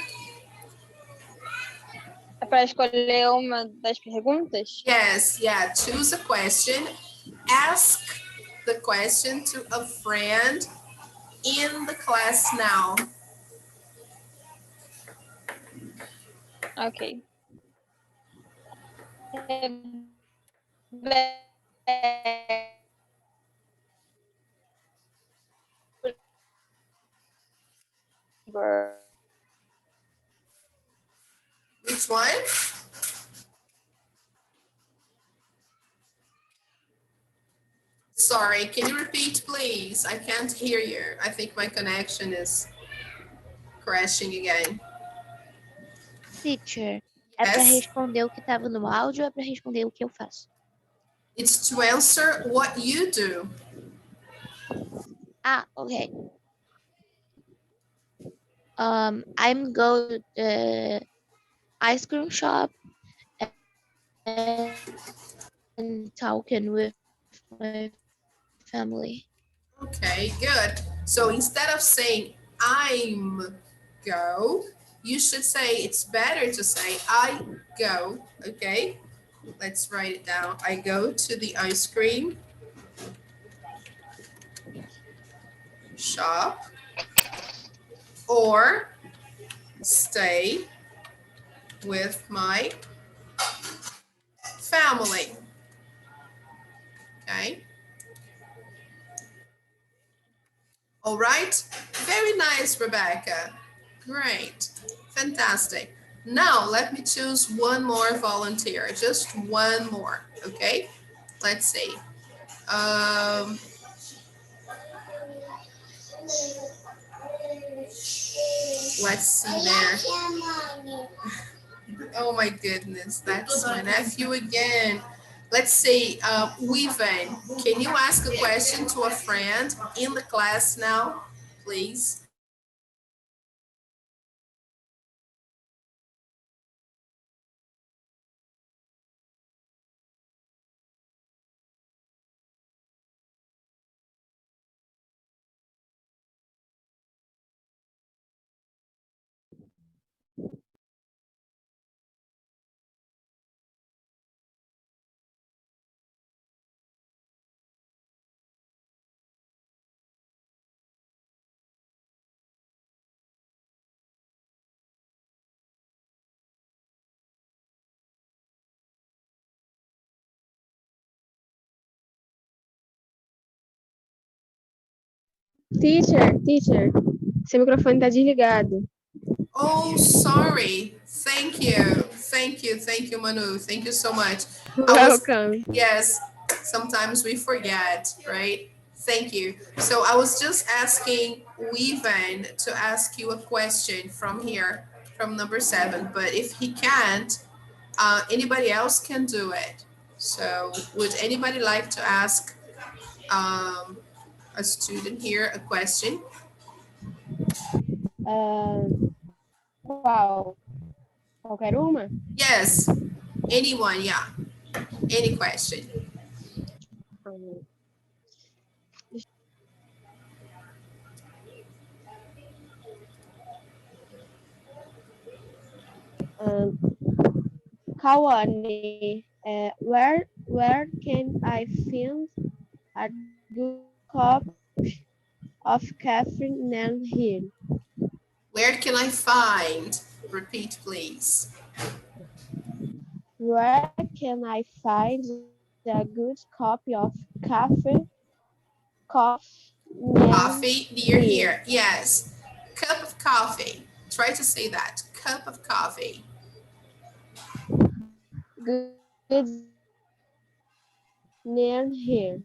É para escolher uma das perguntas? Yes, yeah, choose a question. Ask the question to a friend in the class now. Ok. Which one? Sorry, can you repeat, please? I can't hear you. I think my connection is crashing again. Teacher, é para Yes, responder o que estava no áudio ou é para responder o que eu faço? it's to answer what you do. Ah, okay. I'm going to the ice cream shop and talking with my family. Okay, good. So instead of saying I'm go, you should say, it's better to say I go, okay? Let's write it down. I go to the ice cream shop or stay with my family. Okay. All right. Very nice, Rebecca. Great. Fantastic. Now let me choose one more volunteer. Just one more. Okay. Let's see. Let's see there. Oh my goodness, that's my nephew again. Let's see, Weaven, can you ask a question to a friend in the class now, please? Teacher, seu microfone tá desligado. Oh, sorry. Thank you, Manu. Thank you so much. Welcome. Yes, sometimes we forget, right? Thank you. So I was just asking Weaven to ask you a question from here, from number 7, but if he can't, anybody else can do it. So would anybody like to ask a student here a question? Qual? Qualquer uma? Yes, anyone, yeah, any question. Kawane, where can I find a good cup of coffee near here? Where can I find? Repeat, please. Where can I find a good copy of coffee Coffee near here? here. Yes. Cup of coffee. Try to say that. Cup of coffee. Good near here.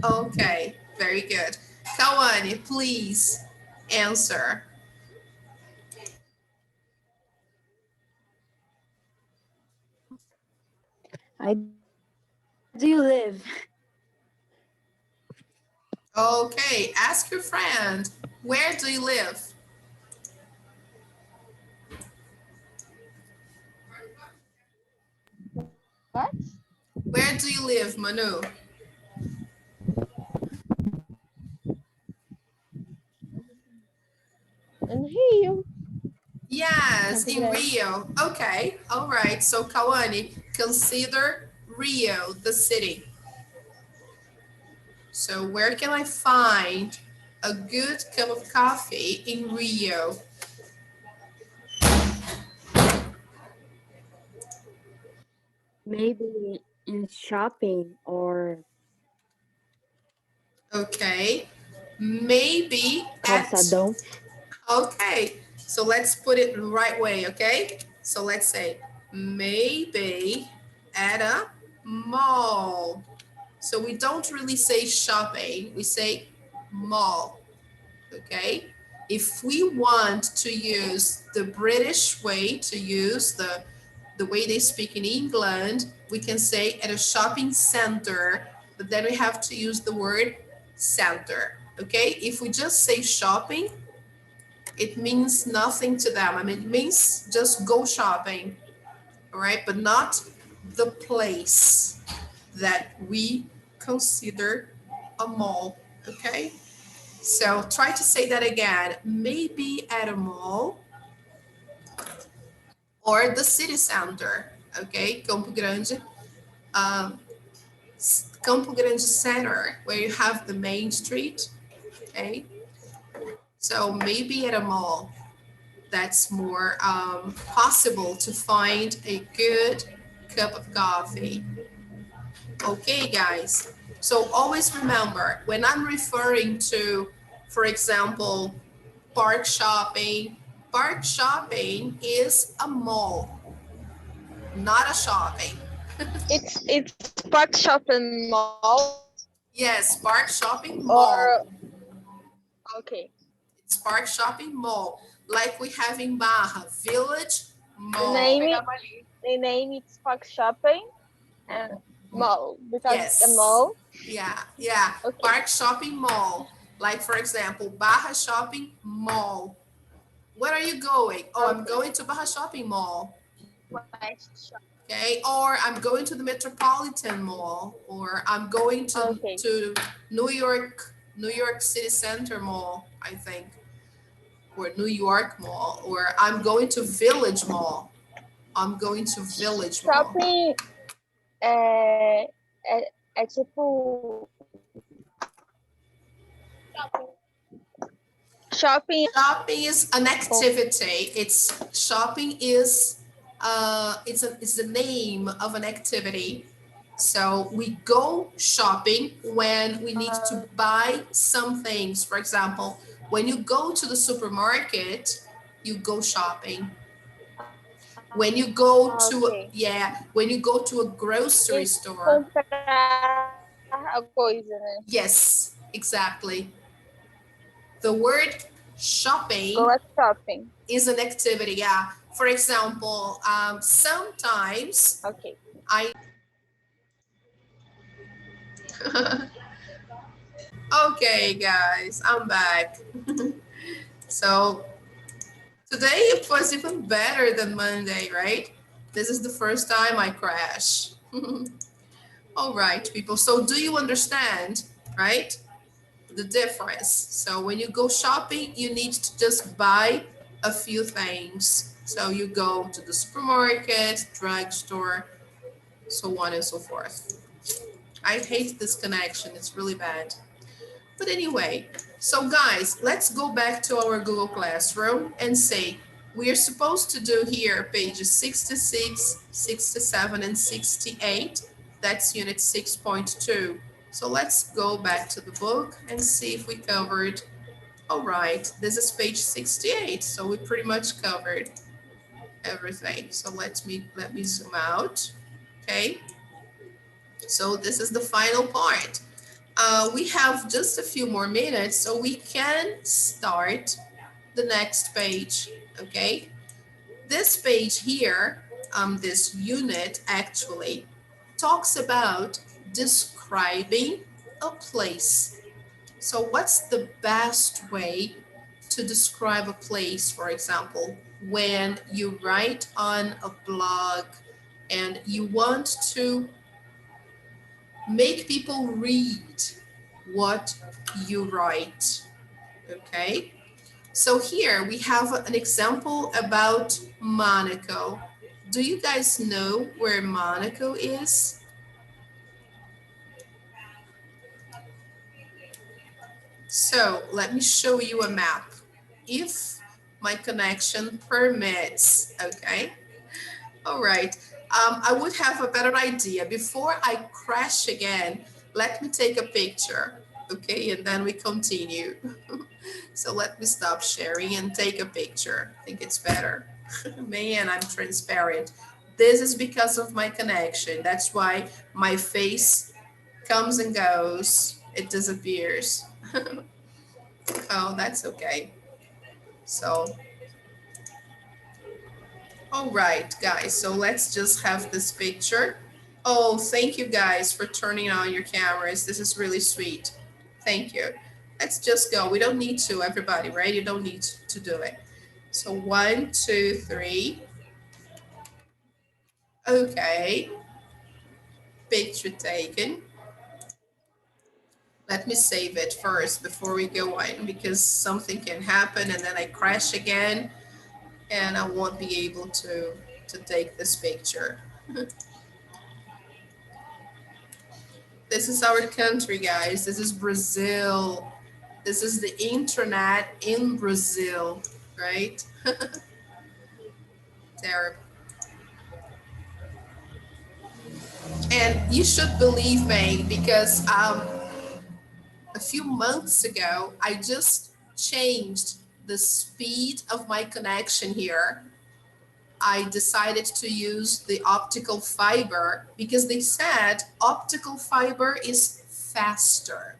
Okay. Very good. Kawane, please answer. I do you live? Okay. Ask your friend. Where do you live? What? Where do you live, Manu? In Rio. Yes, in Grande. Rio. Okay. All right. So Kawane, consider Rio the city. So where can I find a good cup of coffee in Rio? Maybe in shopping or Okay. Maybe at, calçadão. Okay, so let's put it the right way, okay? So let's say maybe at a mall. So we don't really say shopping, we say mall, okay? If we want to use the British way, to use the way they speak in England, we can say at a shopping center, but then we have to use the word center, okay? If we just say shopping, it means nothing to them. I mean, it means just go shopping, all right? But not the place that we consider a mall, okay? So try to say that again. Maybe at a mall or the city center, okay? Campo Grande, um, Campo Grande Center, where you have the main street, okay? So maybe at a mall, that's more possible to find a good cup of coffee. Okay, guys. So always remember, when I'm referring to, for example, park shopping is a mall, not a shopping. It's Park Shopping Mall Yes, park shopping or mall. okay. It's park shopping mall, like we have in Barra, village The mall. name is Park Shopping and Mall because it's a Yes. mall. Yeah. Okay. Park shopping mall. Like for example, Barra shopping mall. Where are you going? Oh, I'm going to Barra shopping mall. Okay. Or I'm going to the Metropolitan Mall. Or I'm going to New York City Center Mall, I think. Or New York Mall. Or I'm going to Village Mall. I'm going to Village Mall. Shopping é tipo shopping. Shopping is an activity. Shopping is it's the name of an activity. So we go shopping when we need to buy some things. For example, when you go to the supermarket, you go shopping. When you go to when you go to a grocery store. Comprar a coisa, né? Yes, exactly. The word shopping, Go shopping is an activity. Yeah. For example, sometimes I. Okay, guys, I'm back. So today it was even better than Monday, right? This is the first time I crash. All right, people. So do you understand, right? The difference. So when you go shopping, you need to just buy a few things. So you go to the supermarket, drugstore, so on and so forth. I hate this connection. It's really bad. But anyway, so guys, let's go back to our Google Classroom and say, we are supposed to do here pages 66, 67, and 68. That's unit 6.2. So let's go back to the book and see if we covered. All right, this is page 68. So we pretty much covered everything. So let me zoom out. Okay. So this is the final part. We have just a few more minutes, so we can start the next page, okay? This page here, this unit actually talks about describing a place. So what's the best way to describe a place, for example, when you write on a blog and you want to make people read what you write, okay? So here we have an example about Monaco. Do you guys know where Monaco is? So let me show you a map, if my connection permits, okay? All right, I would have a better idea. Before I crash again, let me take a picture, okay? And then we continue. So let me stop sharing and take a picture. I think it's better. Man, I'm transparent. This is because of my connection. That's why my face comes and goes. It disappears. Oh, that's okay. So, all right, guys. So let's just have this picture. Oh, thank you guys for turning on your cameras. This is really sweet. Thank you. Let's just go. We don't need to, everybody, right? You don't need to do it. So 1, 2, 3. Okay. Picture taken. Let me save it first before we go on because something can happen and then I crash again and I won't be able to take this picture. This is our country, guys. This is Brazil. This is the internet in Brazil, right? Terrible. And you should believe me because a few months ago, I just changed the speed of my connection here. I decided to use the optical fiber because they said optical fiber is faster.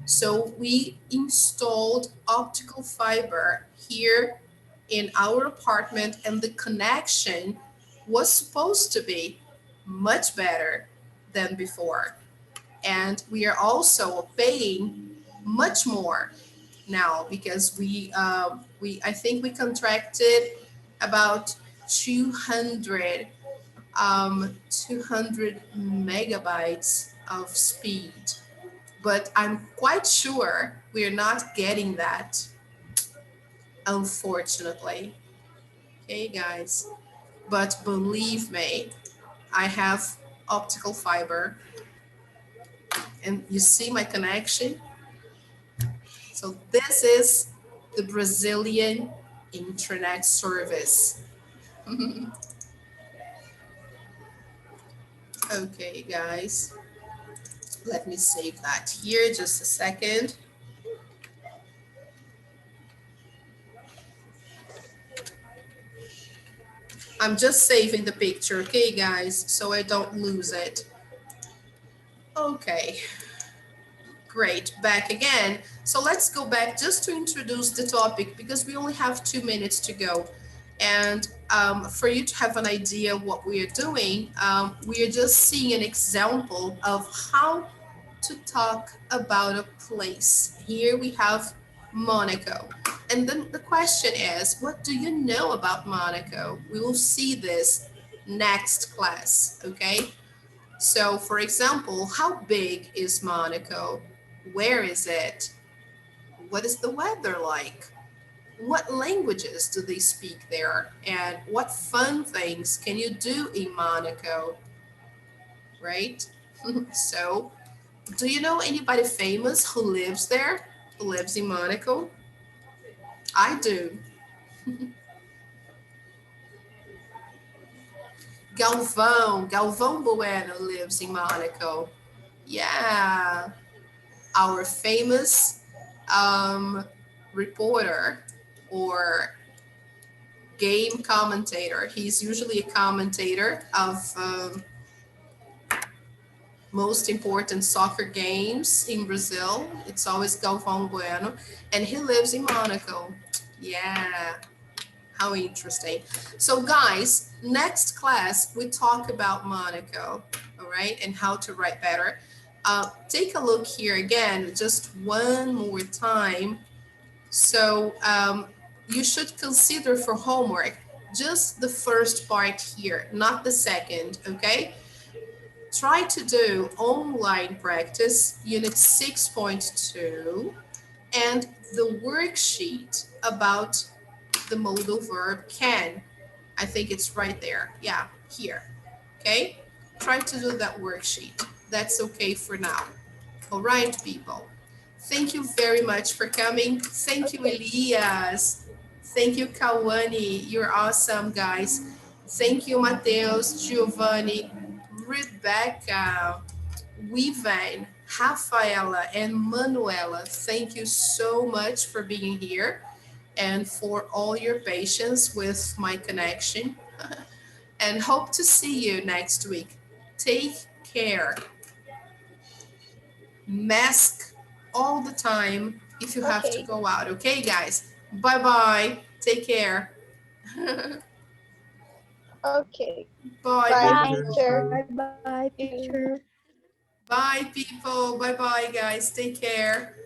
So we installed optical fiber here in our apartment and the connection was supposed to be much better than before. And we are also paying much more now because I think we contracted about 200 megabytes of speed, but I'm quite sure we're not getting that, unfortunately. Okay, guys, but believe me, I have optical fiber and you see my connection. So this is the Brazilian internet service. Okay, guys, let me save that here just a second. I'm just saving the picture, okay, guys, so I don't lose it. Okay. Great, back again. So let's go back just to introduce the topic because we only have 2 minutes to go. And for you to have an idea of what we are doing, we are just seeing an example of how to talk about a place. Here we have Monaco. And then the question is, what do you know about Monaco? We will see this next class, okay? So for example, how big is Monaco? Where is it? What is the weather like? What languages do they speak there? And what fun things can you do in Monaco? Right? So, do you know anybody famous who lives there, who lives in Monaco? I do. Galvão Bueno lives in Monaco. Yeah, our famous reporter or game commentator. He's usually a commentator of most important soccer games in Brazil. It's always Galvão Bueno, and he lives in Monaco. Yeah, how interesting. So guys, next class, we talk about Monaco, all right, and how to write better. Take a look here again, just one more time. So you should consider for homework, just the first part here, not the second, okay? Try to do online practice, unit 6.2, and the worksheet about the modal verb can. I think it's right there. Yeah, here. Okay? Try to do that worksheet. That's okay for now. All right, people. Thank you very much for coming. Thank you, Elias. Thank you, Kawani. You're awesome, guys. Thank you, Mateus, Giovanni, Rebecca, Weavan. Rafaela and Manuela, thank you so much for being here and for all your patience with my connection. And hope to see you next week. Take care. Mask all the time if you have to Okay. go out. Okay, guys? Bye bye. Take care. Okay. Bye, Bye, Bye, people. teacher. teacher. Bye, You. teacher. Bye, people. Bye bye, guys. Take care.